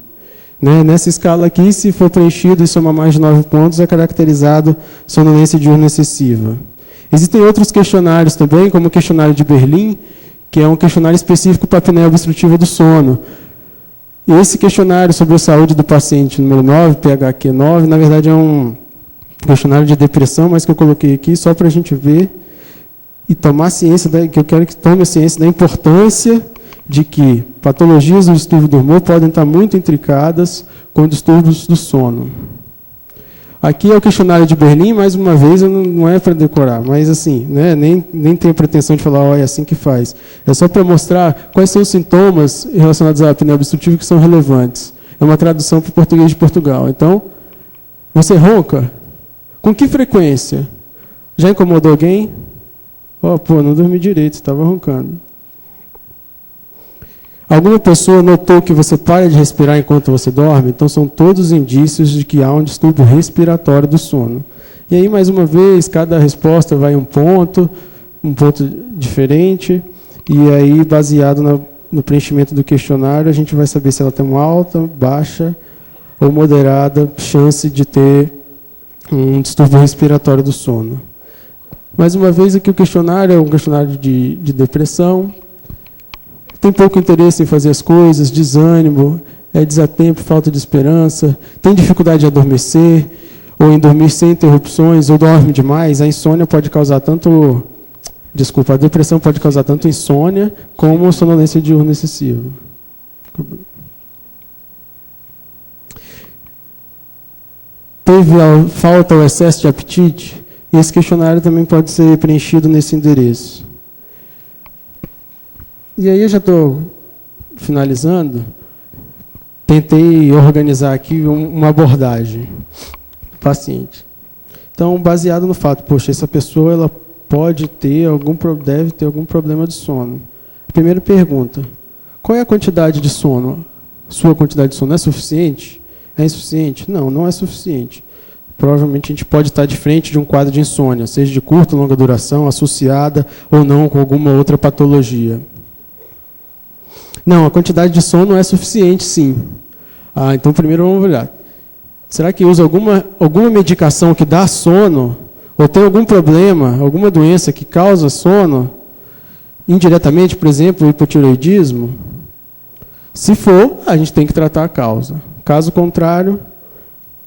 Né? Nessa escala aqui, se for preenchido e somar mais de 9 pontos, é caracterizado sonolência diurna excessiva. Existem outros questionários também, como o questionário de Berlim, que é um questionário específico para a apneia obstrutiva do sono. E esse questionário sobre a saúde do paciente número 9, PHQ9, na verdade é um questionário de depressão, mas que eu coloquei aqui só para a gente ver e tomar ciência, que eu quero que tome a ciência da importância de que patologias do distúrbio do humor podem estar muito intricadas com distúrbios do sono. Aqui é o questionário de Berlim, mais uma vez, não é para decorar, mas assim, né, nem tenho pretensão de falar, é assim que faz. É só para mostrar quais são os sintomas relacionados à apneia obstrutiva que são relevantes. É uma tradução para o português de Portugal. Então, você ronca? Com que frequência? Já incomodou alguém? Não dormi direito, estava roncando. Alguma pessoa notou que você para de respirar enquanto você dorme? Então, são todos indícios de que há um distúrbio respiratório do sono. E aí, mais uma vez, cada resposta vai um ponto diferente, e aí, baseado no preenchimento do questionário, a gente vai saber se ela tem uma alta, baixa ou moderada chance de ter um distúrbio respiratório do sono. Mais uma vez, aqui o questionário é um questionário de depressão. Tem pouco interesse em fazer as coisas, desânimo, desatempo, falta de esperança, tem dificuldade de adormecer, ou em dormir sem interrupções, ou dorme demais. A insônia pode causar a depressão pode causar tanto insônia como sonolência diurna excessiva. Teve a falta ou excesso de apetite? Esse questionário também pode ser preenchido nesse endereço. E aí eu já estou finalizando. Tentei organizar aqui uma abordagem do paciente. Então, baseado no fato, essa pessoa ela deve ter algum problema de sono. Primeira pergunta: qual é a quantidade de sono? Sua quantidade de sono é suficiente? É insuficiente? Não, não é suficiente. Provavelmente a gente pode estar de frente de um quadro de insônia, seja de curta ou longa duração, associada ou não com alguma outra patologia. Não, a quantidade de sono é suficiente, sim. Então primeiro vamos olhar. Será que usa alguma medicação que dá sono? Ou tem algum problema, alguma doença que causa sono? Indiretamente, por exemplo, o hipotireoidismo? Se for, a gente tem que tratar a causa. Caso contrário,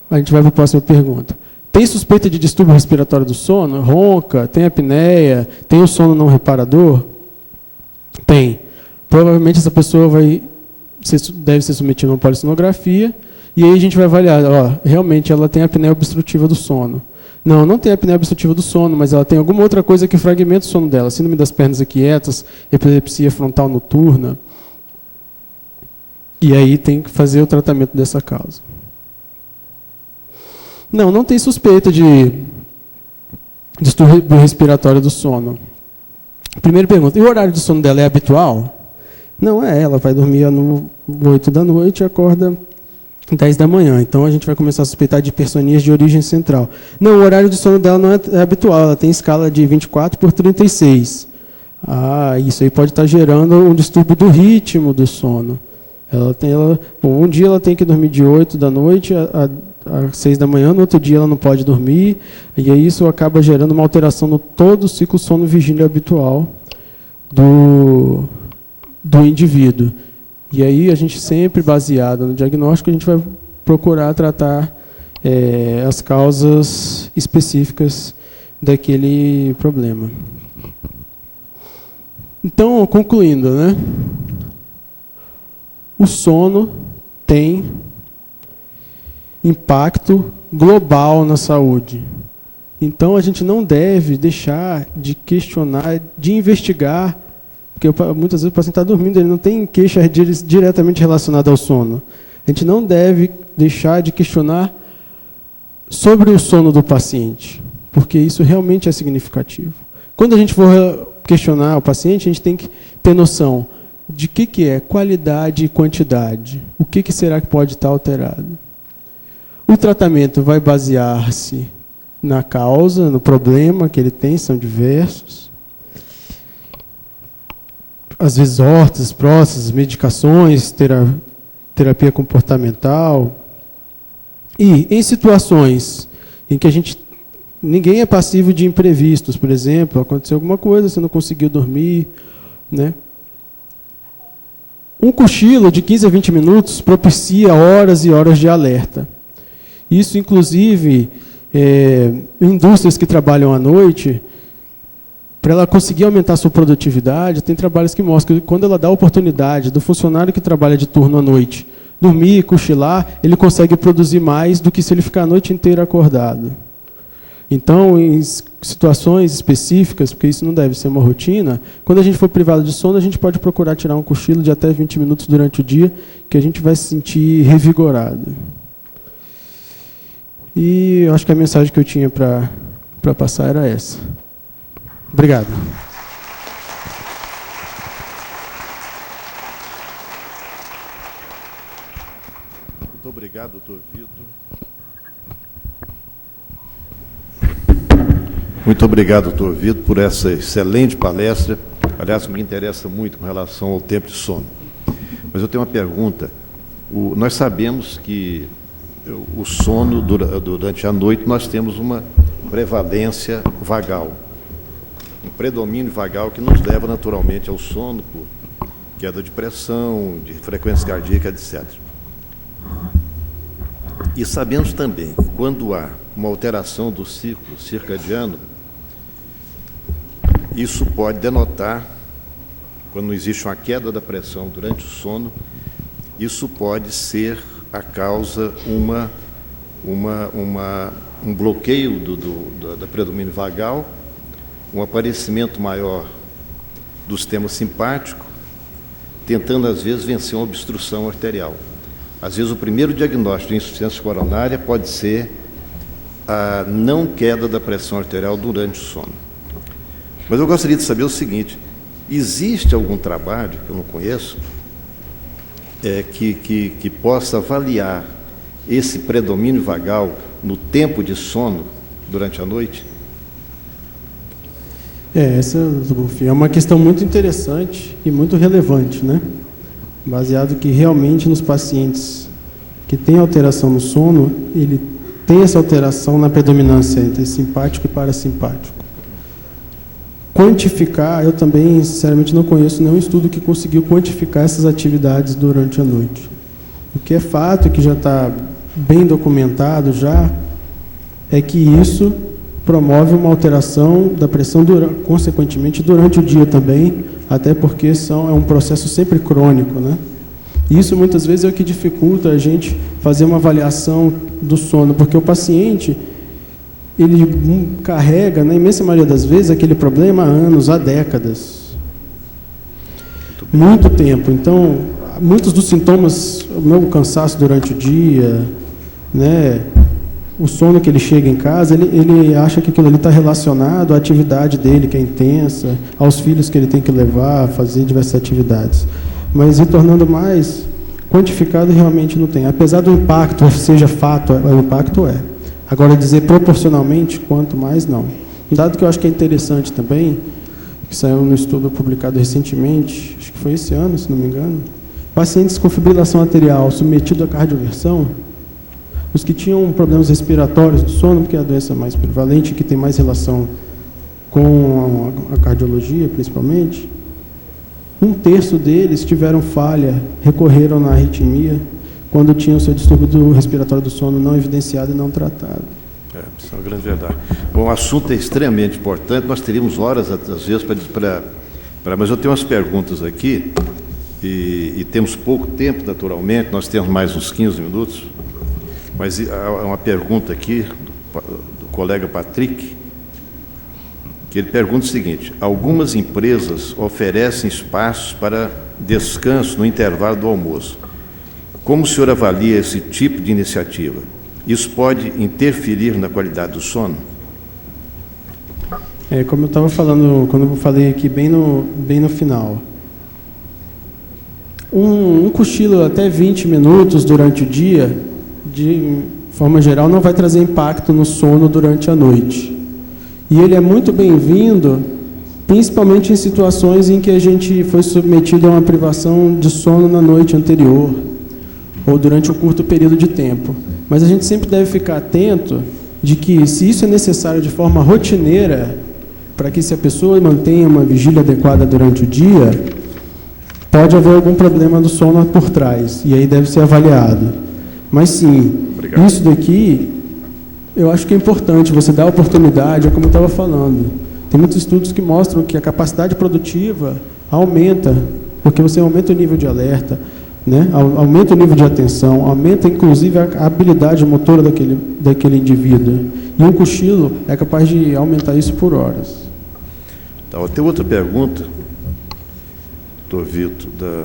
a gente vai para a próxima pergunta. Tem suspeita de distúrbio respiratório do sono? Ronca? Tem apneia? Tem o sono não reparador? Tem. Provavelmente essa pessoa deve ser submetida a uma polissonografia, e aí a gente vai avaliar, realmente ela tem apneia obstrutiva do sono. Não tem apneia obstrutiva do sono, mas ela tem alguma outra coisa que fragmenta o sono dela, síndrome das pernas inquietas, epilepsia frontal noturna, e aí tem que fazer o tratamento dessa causa. Não tem suspeita de distúrbio respiratório do sono. Primeira pergunta: e o horário de sono dela é habitual? Não é, ela vai dormir às 8 da noite e acorda às 10 da manhã. Então a gente vai começar a suspeitar de hipersonias de origem central. Não, o horário de sono dela não é habitual, ela tem escala de 24/36. Isso aí pode estar gerando um distúrbio do ritmo do sono. Um dia ela tem que dormir de 8 da noite às 6 da manhã, no outro dia ela não pode dormir, e aí isso acaba gerando uma alteração no todo o ciclo sono-vigília habitual do indivíduo. E aí a gente sempre, baseado no diagnóstico, a gente vai procurar tratar as causas específicas daquele problema. Então, concluindo, né? O sono tem impacto global na saúde. Então, a gente não deve deixar de questionar, de investigar Porque muitas vezes o paciente está dormindo, ele não tem queixa diretamente relacionada ao sono. A gente não deve deixar de questionar sobre o sono do paciente, porque isso realmente é significativo. Quando a gente for questionar o paciente, a gente tem que ter noção de que é qualidade e quantidade. O que será que pode estar alterado? O tratamento vai basear-se na causa, no problema que ele tem, são diversos. Às vezes, órteses, próteses, medicações, terapia comportamental. E em situações em que ninguém é passivo de imprevistos, por exemplo, aconteceu alguma coisa, você não conseguiu dormir, né? Um cochilo de 15 a 20 minutos propicia horas e horas de alerta. Isso, inclusive, indústrias que trabalham à noite, para ela conseguir aumentar a sua produtividade, tem trabalhos que mostram que quando ela dá a oportunidade do funcionário que trabalha de turno à noite dormir, cochilar, ele consegue produzir mais do que se ele ficar a noite inteira acordado. Então, em situações específicas, porque isso não deve ser uma rotina, quando a gente for privado de sono, a gente pode procurar tirar um cochilo de até 20 minutos durante o dia, que a gente vai se sentir revigorado. E eu acho que a mensagem que eu tinha para passar era essa. Obrigado. Muito obrigado, doutor Vitor. Muito obrigado, doutor Vitor, por essa excelente palestra. Aliás, me interessa muito com relação ao tempo de sono. Mas eu tenho uma pergunta. Nós sabemos que o sono, durante a noite, nós temos uma prevalência vagal. Um predomínio vagal que nos leva naturalmente ao sono, por queda de pressão, de frequência cardíaca, etc. E sabemos também que quando há uma alteração do ciclo circadiano, isso pode denotar, quando existe uma queda da pressão durante o sono, isso pode ser a causa um bloqueio da predomínio vagal, um aparecimento maior do sistema simpático, tentando, às vezes, vencer uma obstrução arterial. Às vezes, o primeiro diagnóstico de insuficiência coronária pode ser a não queda da pressão arterial durante o sono. Mas eu gostaria de saber o seguinte: existe algum trabalho, que eu não conheço, que possa avaliar esse predomínio vagal no tempo de sono durante a noite? Essa é uma questão muito interessante e muito relevante, né? Baseado que realmente nos pacientes que têm alteração no sono, ele tem essa alteração na predominância entre simpático e parasimpático. Quantificar, eu também, sinceramente, não conheço nenhum estudo que conseguiu quantificar essas atividades durante a noite. O que é fato, e que já está bem documentado já, é que isso promove uma alteração da pressão, consequentemente, durante o dia também, até porque é um processo sempre crônico, né? Isso, muitas vezes, é o que dificulta a gente fazer uma avaliação do sono, porque o paciente, ele carrega, na imensa maioria das vezes, aquele problema há anos, há décadas. Muito tempo. Então, muitos dos sintomas, o meu cansaço durante o dia, né, o sono que ele chega em casa, ele acha que aquilo ali está relacionado à atividade dele, que é intensa, aos filhos que ele tem que levar, fazer diversas atividades. Mas, retornando mais, quantificado realmente não tem. Apesar do impacto, seja fato, o impacto é. Agora, dizer proporcionalmente, quanto mais, não. Um dado que eu acho que é interessante também, que saiu no estudo publicado recentemente, acho que foi esse ano, se não me engano, pacientes com fibrilação arterial submetidos à cardioversão, os que tinham problemas respiratórios do sono, porque é a doença mais prevalente, que tem mais relação com a cardiologia, principalmente, 1/3 deles tiveram falha, recorreram na arritmia, quando tinham o seu distúrbio respiratório do sono não evidenciado e não tratado. Isso é uma grande verdade. Bom, o assunto é extremamente importante, nós teríamos horas, às vezes, mas eu tenho umas perguntas aqui, e temos pouco tempo, naturalmente, nós temos mais uns 15 minutos, mas há uma pergunta aqui do colega Patrick. que ele pergunta o seguinte: algumas empresas oferecem espaços para descanso no intervalo do almoço. Como o senhor avalia esse tipo de iniciativa? Isso pode interferir na qualidade do sono? Como eu estava falando, quando eu falei aqui bem no final, um cochilo até 20 minutos durante o dia, de forma geral, não vai trazer impacto no sono durante a noite. E ele é muito bem-vindo, principalmente em situações em que a gente foi submetido a uma privação de sono na noite anterior, ou durante um curto período de tempo. Mas a gente sempre deve ficar atento de que, se isso é necessário de forma rotineira, para que se a pessoa mantenha uma vigília adequada durante o dia, pode haver algum problema do sono por trás, e aí deve ser avaliado. Mas sim, obrigado. Isso daqui, eu acho que é importante, você dar oportunidade, é como eu estava falando. Tem muitos estudos que mostram que a capacidade produtiva aumenta, porque você aumenta o nível de alerta, né? Aumenta o nível de atenção, aumenta inclusive a habilidade motora daquele indivíduo. E um cochilo é capaz de aumentar isso por horas. Tá, tem outra pergunta, doutor Vitor, da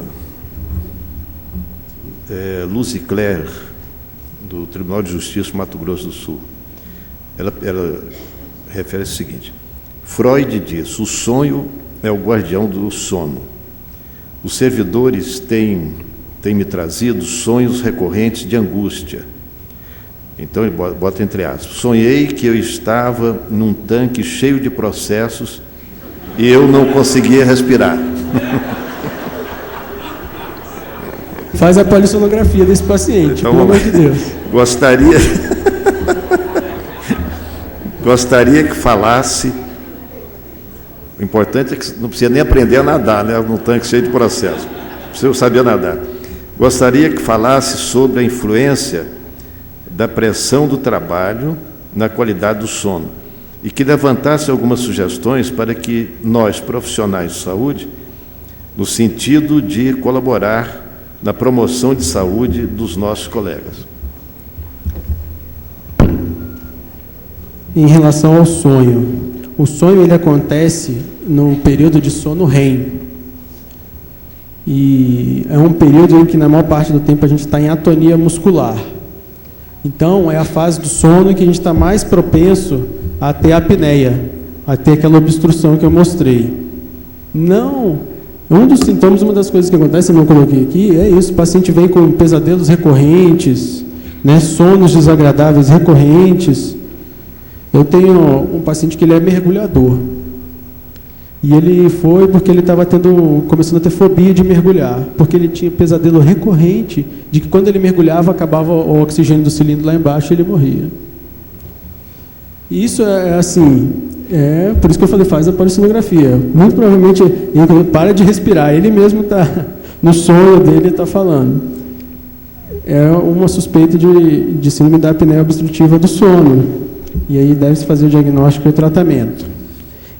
Lucicler, do Tribunal de Justiça do Mato Grosso do Sul. Ela refere o seguinte: Freud diz, o sonho é o guardião do sono. Os servidores têm me trazido sonhos recorrentes de angústia. Então ele bota entre aspas: sonhei que eu estava num tanque cheio de processos e eu não conseguia respirar. Faz a polissonografia desse paciente, então, pelo amor de Deus. Gostaria que falasse. O importante é que não precisa nem aprender a nadar, né? Num tanque cheio de processos. Precisa saber nadar. Gostaria que falasse sobre a influência da pressão do trabalho na qualidade do sono e que levantasse algumas sugestões para que nós, profissionais de saúde, no sentido de colaborar na promoção de saúde dos nossos colegas. Em relação ao sonho, o sonho ele acontece no período de sono REM. E é um período em que, na maior parte do tempo, a gente está em atonia muscular. Então, é a fase do sono que a gente está mais propenso a ter apneia, a ter aquela obstrução que eu mostrei. Um dos sintomas, uma das coisas que acontece, eu não coloquei aqui, é isso: o paciente vem com pesadelos recorrentes, né, sonos desagradáveis recorrentes. Eu tenho um paciente que ele é mergulhador. E ele foi porque ele estava começando a ter fobia de mergulhar, porque ele tinha pesadelo recorrente de que quando ele mergulhava acabava o oxigênio do cilindro lá embaixo e ele morria. E isso é assim, por isso que eu falei, faz a polissonografia. Muito provavelmente ele para de respirar, ele mesmo está, no sonho dele está falando. É uma suspeita de síndrome da apneia obstrutiva do sono. E aí deve-se fazer o diagnóstico e o tratamento.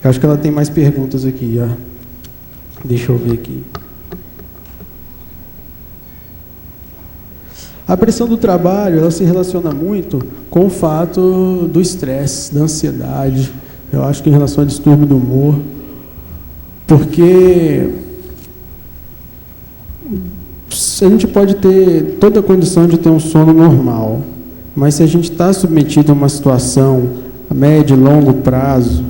Eu acho que ela tem mais perguntas aqui. Ó. Deixa eu ver aqui. A pressão do trabalho, ela se relaciona muito com o fato do estresse, da ansiedade. Eu acho que em relação ao distúrbio do humor. Porque a gente pode ter toda a condição de ter um sono normal, mas se a gente está submetido a uma situação a médio e longo prazo,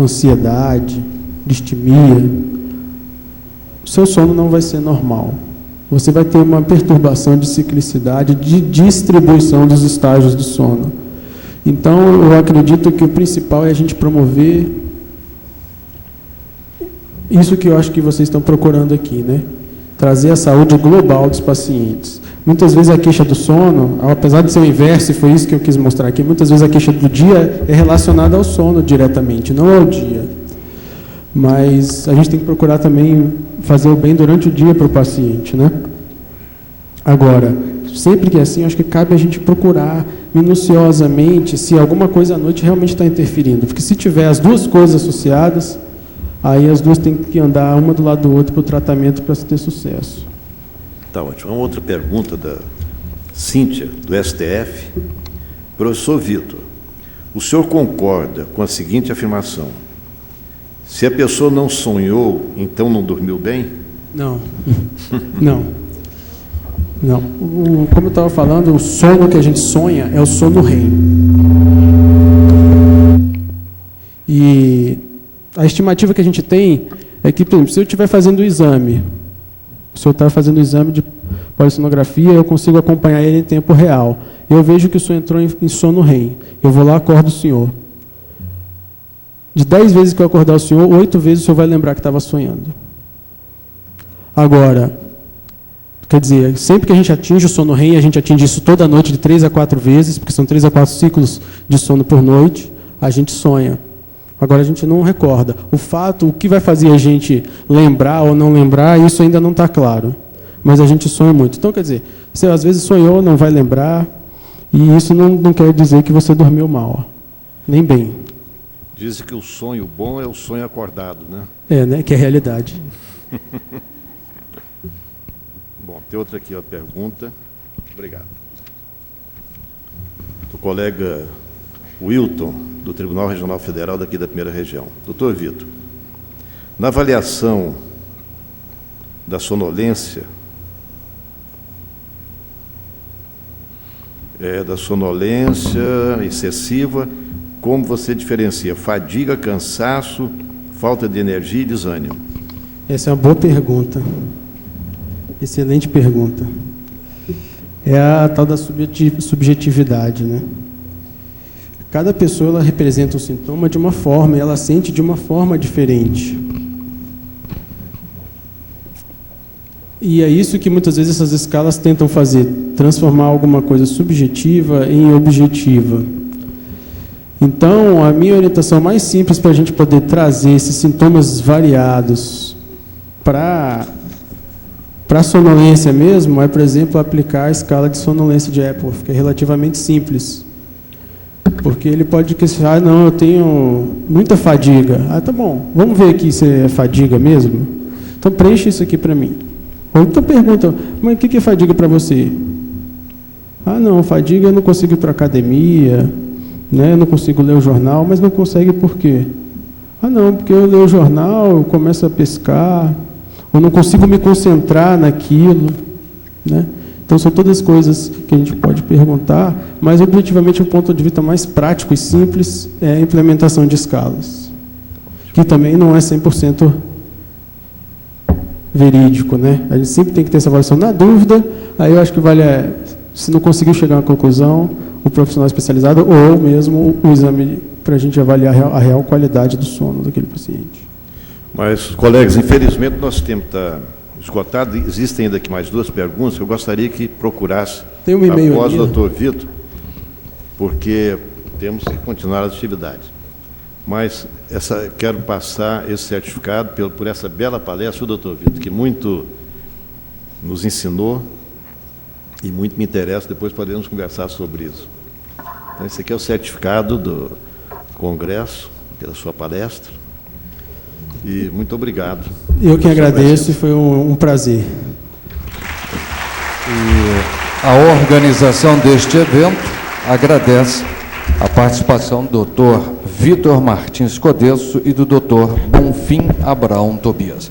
ansiedade, distimia, o seu sono não vai ser normal. Você vai ter uma perturbação de ciclicidade, de distribuição dos estágios do sono. Então, eu acredito que o principal é a gente promover isso que eu acho que vocês estão procurando aqui, né? Trazer a saúde global dos pacientes. Muitas vezes a queixa do sono, apesar de ser o inverso, e foi isso que eu quis mostrar aqui, muitas vezes a queixa do dia é relacionada ao sono diretamente, não ao dia. Mas a gente tem que procurar também fazer o bem durante o dia para o paciente, né? Agora, sempre que é assim, acho que cabe a gente procurar minuciosamente se alguma coisa à noite realmente está interferindo. Porque se tiver as duas coisas associadas, aí as duas têm que andar uma do lado do outro para o tratamento para ter sucesso. Tá ótimo. Uma outra pergunta da Cíntia, do STF. Professor Vitor, o senhor concorda com a seguinte afirmação: Se a pessoa não sonhou, então não dormiu bem? Não. Não. Não. Como eu estava falando, o sono que a gente sonha é o sono REM. E a estimativa que a gente tem é que, por exemplo, se eu estiver fazendo o exame, se eu estar fazendo o exame de polissonografia, eu consigo acompanhar ele em tempo real. Eu vejo que o senhor entrou em sono REM. Eu vou lá, acordo o senhor. De 10 vezes que eu acordar o senhor, 8 vezes o senhor vai lembrar que estava sonhando. Agora, quer dizer, sempre que a gente atinge o sono REM, a gente atinge isso toda noite de 3 a 4 vezes, porque são 3 a 4 ciclos de sono por noite, a gente sonha. Agora a gente não recorda. O que vai fazer a gente lembrar ou não lembrar, isso ainda não está claro. Mas a gente sonha muito. Então, quer dizer, você às vezes sonhou, não vai lembrar, e isso não quer dizer que você dormiu mal, nem bem. Dizem que o sonho bom é o sonho acordado, né? É, né? Que é a realidade. Bom, tem outra aqui, a pergunta. Obrigado. Do colega Wilton, do Tribunal Regional Federal daqui da 1ª Região. Doutor Vitor, na avaliação da sonolência, excessiva, como você diferencia fadiga, cansaço, falta de energia e desânimo? Essa é uma boa pergunta. Excelente pergunta. É a tal da subjetividade, né? Cada pessoa ela representa um sintoma de uma forma e ela sente de uma forma diferente. E é isso que muitas vezes essas escalas tentam fazer, transformar alguma coisa subjetiva em objetiva. Então, a minha orientação mais simples para a gente poder trazer esses sintomas variados para a sonolência mesmo é, por exemplo, aplicar a escala de sonolência de Epworth, que é relativamente simples. Porque ele pode questionar, não, eu tenho muita fadiga. Ah, tá bom, vamos ver aqui se é fadiga mesmo? Então, preencha isso aqui para mim. Ou então pergunta, mas o que é fadiga para você? Ah, não, fadiga eu não consigo ir para a academia, né? Eu não consigo ler o jornal, mas não consegue por quê? Ah, não, porque eu leio o jornal, eu começo a pescar, eu não consigo me concentrar naquilo, né? Então, são todas coisas que a gente pode perguntar, mas, objetivamente, o ponto de vista mais prático e simples é a implementação de escalas, que também não é 100% verídico, né? A gente sempre tem que ter essa avaliação. Na dúvida, aí eu acho que vale, se não conseguiu chegar a uma conclusão, o profissional especializado ou mesmo o exame para a gente avaliar a real qualidade do sono daquele paciente. Mas, colegas, infelizmente, nosso tempo está esgotado. Existem ainda aqui mais 2 perguntas que eu gostaria que procurasse tem um e-mail após ali, o doutor Vitor, porque temos que continuar as atividades. Mas quero passar esse certificado por essa bela palestra, o doutor Vitor, que muito nos ensinou e muito me interessa, depois podemos conversar sobre isso. Então, esse aqui é o certificado do Congresso, pela sua palestra, e muito obrigado. Eu que agradeço e foi um prazer. E a organização deste evento agradece a participação do Dr. Vitor Martins Codesso e do Dr. Bonfim Abraão Tobias.